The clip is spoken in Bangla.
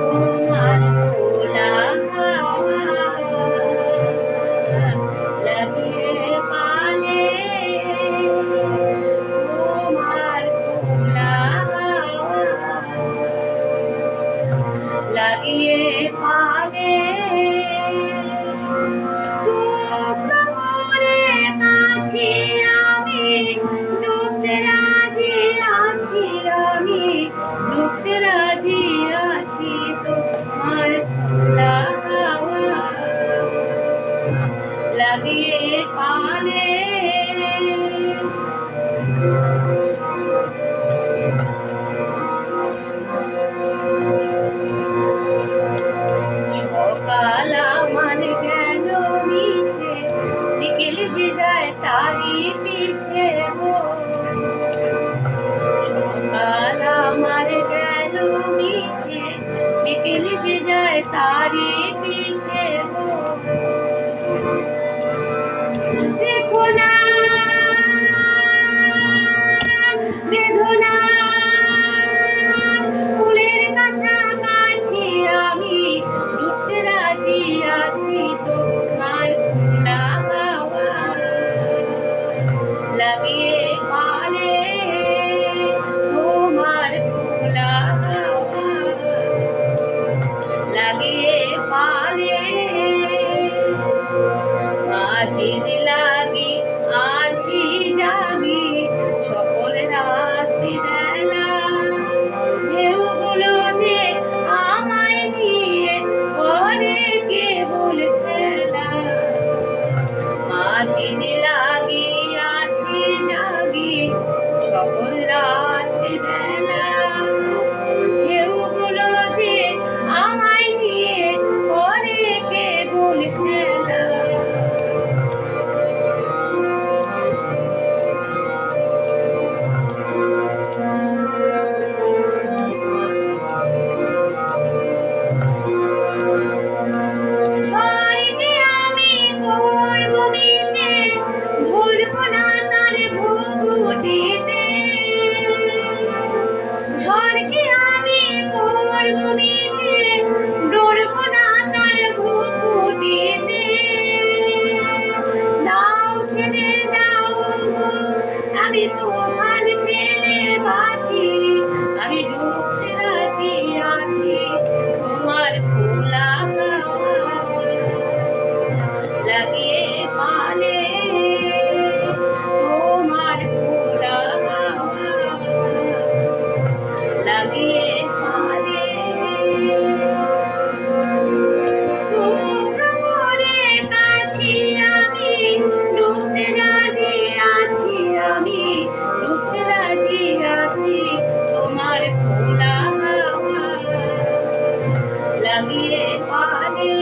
তোমার খোলা হাওয়া লাগিয়ে পালে, তোমার খোলা হাওয়া লাগিয়ে পালে, টুকরো করে কাছে আমি ডুবতে রাজি আছি, আমি ডুবতে রাজি আছি তোমার খোলা হাওয়া লাগিয়ে পালে। সকাল আমার গেল মিছে, বিকেল যে যায় তারই পিছে গো। সকাল আমার গেল মিছে, বিকেল যে যায় তারই পিছে গো। দেখো না বেদনা ফুলের কাছাকাছি আমি ডুবতে রাজি আছি তোমার খোলা হাওয়া লাগিয়ে পালে, তোমার খোলা হাওয়া লাগিয়ে পালে। মাঝির লাগি আছি জাগি সকল রাত্রি বেলা, ঢেউগুলো যে আমায় নিয়ে করে কেবল খেলা। মাঝির লাগি আছি জাগি সকল রাত্রি বেলা, ঢেউগুলো যে আমায় নিয়ে করে কেবল খেলা। ঝড়কে আমি করবো মিতে, ধরবো না তার ভ্রুকুটিতে। ঝড়কে আমি করবো মিতে, ধরবো না তার ভ্রুকুটিতে। দাও ছেড়ে দাও গো, আমি তোমার পেলে বাঁচি, আমি ডুবতে রাজি আছি তোমার খোলা হাওয়া লাগিয়ে পালে, তোমার খোলা হাওয়া লাগিয়ে পালে। টুকরো করে কাছে আমি ডুবতে রাজি আছি, আমি ডুবতে রাজি আছি তোমার খোলা হাওয়া লাগিয়ে পালে।